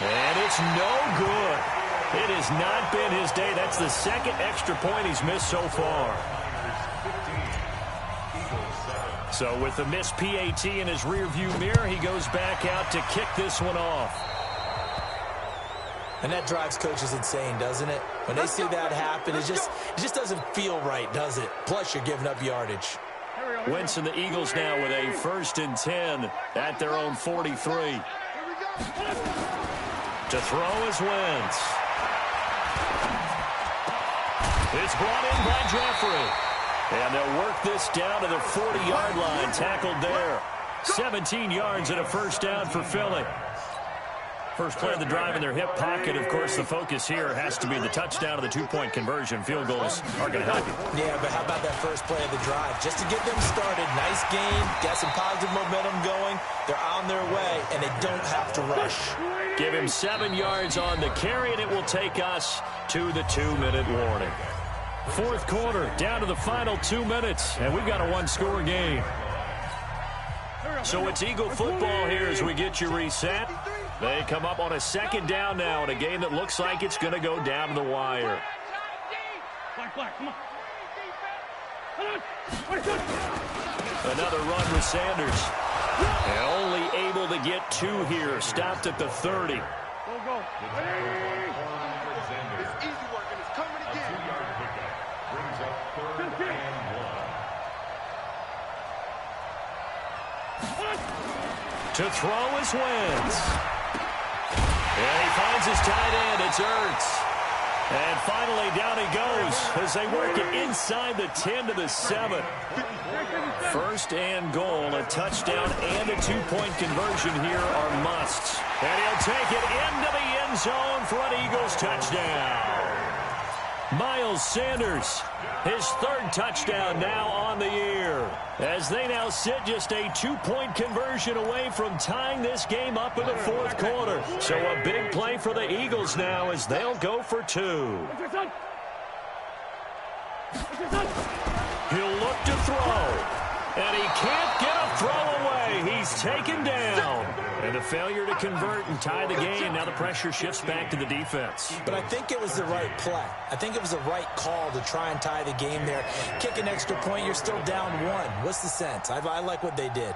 And it's no good. It has not been his day. That's the second extra point he's missed so far. So with the missed PAT in his rearview mirror, he goes back out to kick this one off. And that drives coaches insane, doesn't it? When they see that happen, it just doesn't feel right, does it? Plus, you're giving up yardage. Wentz and the Eagles now with a 1st and 10 at their own 43. To throw is Wentz. It's brought in by Jeffrey. And they'll work this down to the 40-yard line, tackled there. 17 yards and a first down for Philly. First play of the drive in their hip pocket. Of course, the focus here has to be the touchdown of the two-point conversion. Field goals are going to help you. Yeah, but how about that first play of the drive? Just to get them started, nice game, got some positive momentum going. They're on their way, and they don't have to rush. Give him 7 yards on the carry, and it will take us to the 2-minute warning. Fourth quarter, down to the final 2 minutes, and we've got a one-score game. So it's Eagle football here as we get you reset. They come up on a 2nd down now in a game that looks like it's going to go down to the wire. Another run with Sanders. And only able to get 2 here. Stopped at the 30. Go. It's easy work, and it's coming again. A 2-yard pickup brings up 3rd and 1. To throw is Wentz. And he finds his tight end. It's Ertz. And finally down he goes as they work it inside the 10 to the 7. 1st and goal. A touchdown and a 2-point conversion here are musts. And he'll take it into the end zone for an Eagles touchdown. Miles Sanders, his 3rd touchdown now on the year, as they now sit just a 2-point conversion away from tying this game up in the 4th quarter. So a big play for the Eagles now as they'll go for 2. He'll look to throw, and he can't get a throw away. He's taken down. And a failure to convert and tie the game. Now the pressure shifts back to the defense. But I think it was the right play. I think it was the right call to try and tie the game there. Kick an extra point, you're still down 1. What's the sense? I like what they did.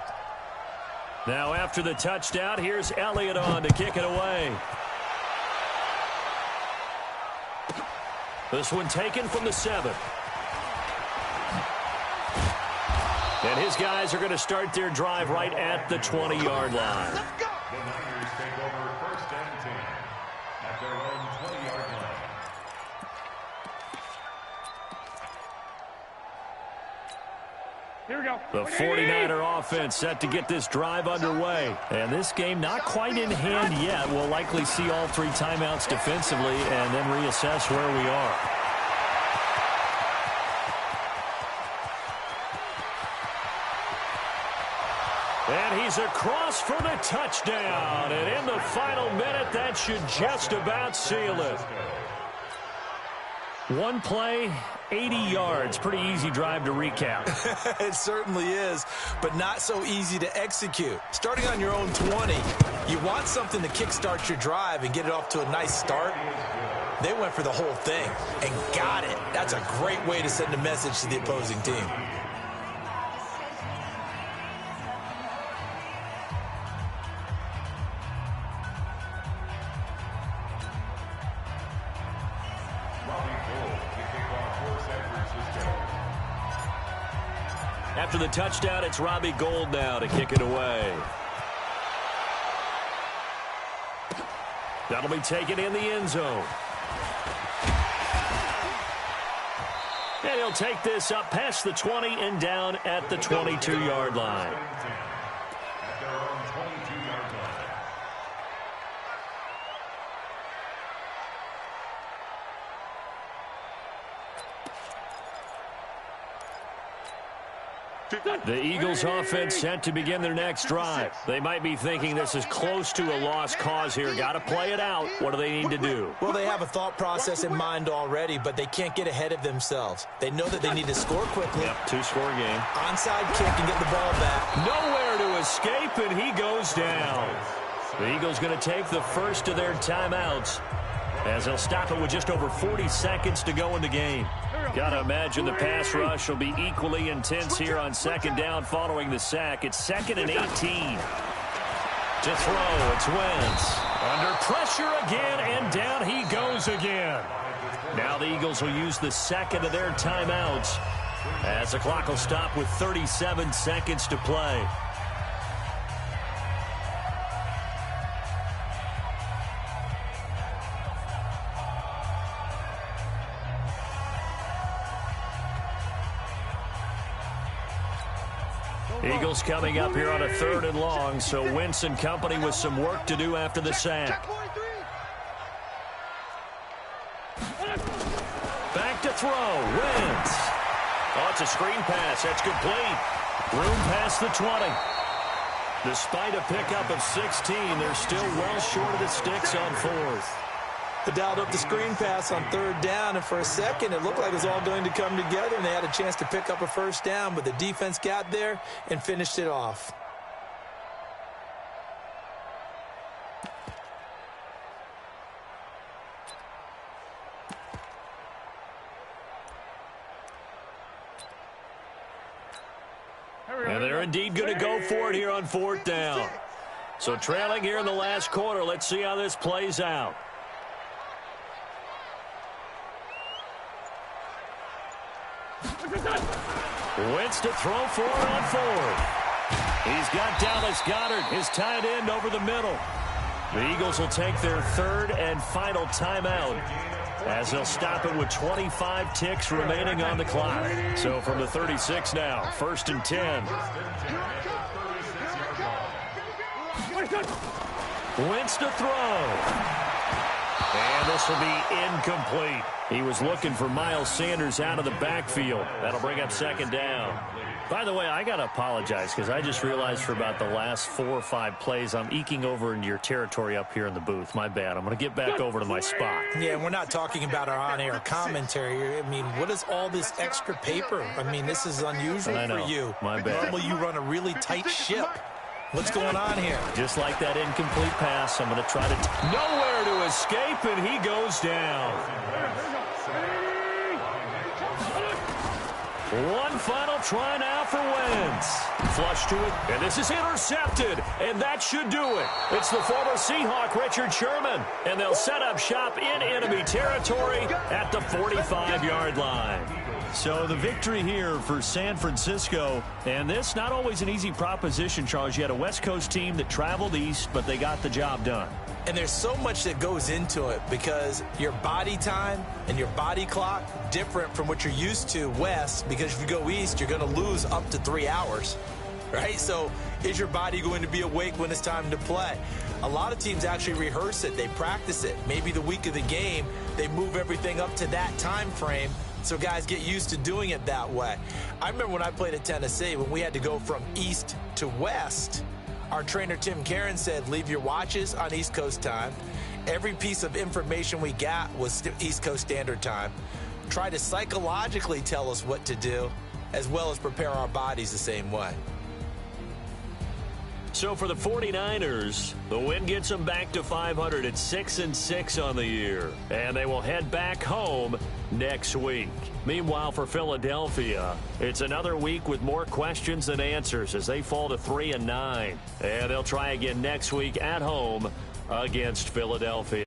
Now after the touchdown, here's Elliott on to kick it away. This one taken from the 7. And his guys are going to start their drive right at the 20-yard line. Let's go. The Niners take over 1st and 10 at their own 20-yard line. Here we go. The 49er offense set to get this drive underway. And this game not quite in hand yet. We'll likely see all 3 timeouts defensively and then reassess where we are. And he's across for the touchdown. And in the final minute, that should just about seal it. One play, 80 yards. Pretty easy drive to recap. It certainly is, but not so easy to execute. Starting on your own 20, you want something to kickstart your drive and get it off to a nice start. They went for the whole thing and got it. That's a great way to send a message to the opposing team. After the touchdown, it's Robbie Gould now to kick it away. That'll be taken in the end zone. And he'll take this up past the 20 and down at the 22-yard line. At their own 22-yard line. The Eagles offense set to begin their next drive. They might be thinking this is close to a lost cause here. Got to play it out. What do they need to do? Well, they have a thought process in mind already, but they can't get ahead of themselves. They know that they need to score quickly. Yep, 2-score game. Onside kick and get the ball back. Nowhere to escape, and he goes down. The Eagles going to take the first of their timeouts as they'll stop it with just over 40 seconds to go in the game. Got to imagine the pass rush will be equally intense here on second down following the sack. It's 2nd and 18. To throw, it's Wentz. Under pressure again, and down he goes again. Now the Eagles will use the second of their timeouts as the clock will stop with 37 seconds to play. Eagles coming up here on a 3rd and long, so Wentz and company with some work to do after the sack. Back to throw, Wentz. Oh, it's a screen pass. That's complete. Room past the 20. Despite a pickup of 16, they're still well short of the sticks on 4th. They dialed up the screen pass on 3rd down, and for a second it looked like it was all going to come together, and they had a chance to pick up a first down, but the defense got there and finished it off. And they're indeed going to go for it here on 4th down. So trailing here in the last quarter, let's see how this plays out. Wentz to throw for it on 4th. He's got Dallas Goedert, his tight end, over the middle. The Eagles will take their 3rd and final timeout as they'll stop it with 25 ticks remaining on the clock. So from the 36 now, 1st and 10. Wentz to throw. And this will be incomplete. He was looking for Miles Sanders out of the backfield. That'll bring up 2nd down. By the way, I got to apologize because I just realized for about the last 4 or 5 plays, I'm eking over into your territory up here in the booth. My bad. I'm going to get back over to my spot. Yeah, we're not talking about our on-air commentary. I mean, what is all this extra paper? I mean, this is unusual for you. My bad. Normally you run a really tight ship. What's going on here? Just like that incomplete pass, I'm going to try to... Nowhere to escape, and he goes down. One final try now for Wentz. Flush to it, and this is intercepted, and that should do it. It's the former Seahawk, Richard Sherman, and they'll set up shop in enemy territory at the 45-yard line. So the victory here for San Francisco, and this not always an easy proposition, Charles. You had a West Coast team that traveled east, but they got the job done. And there's so much that goes into it because your body time and your body clock different from what you're used to west, because if you go east, you're going to lose up to 3 hours, right? So is your body going to be awake when it's time to play? A lot of teams actually rehearse it. They practice it. Maybe the week of the game, they move everything up to that time frame so guys get used to doing it that way. I remember when I played at Tennessee, when we had to go from east to west, our trainer Tim Karen said, leave your watches on East Coast time. Every piece of information we got was East Coast Standard Time. Try to psychologically tell us what to do, as well as prepare our bodies the same way. So for the 49ers, the win gets them back to 500 at 6-6 on the year. And they will head back home next week. Meanwhile, for Philadelphia, it's another week with more questions than answers as they fall to 3-9. And they'll try again next week at home against Philadelphia.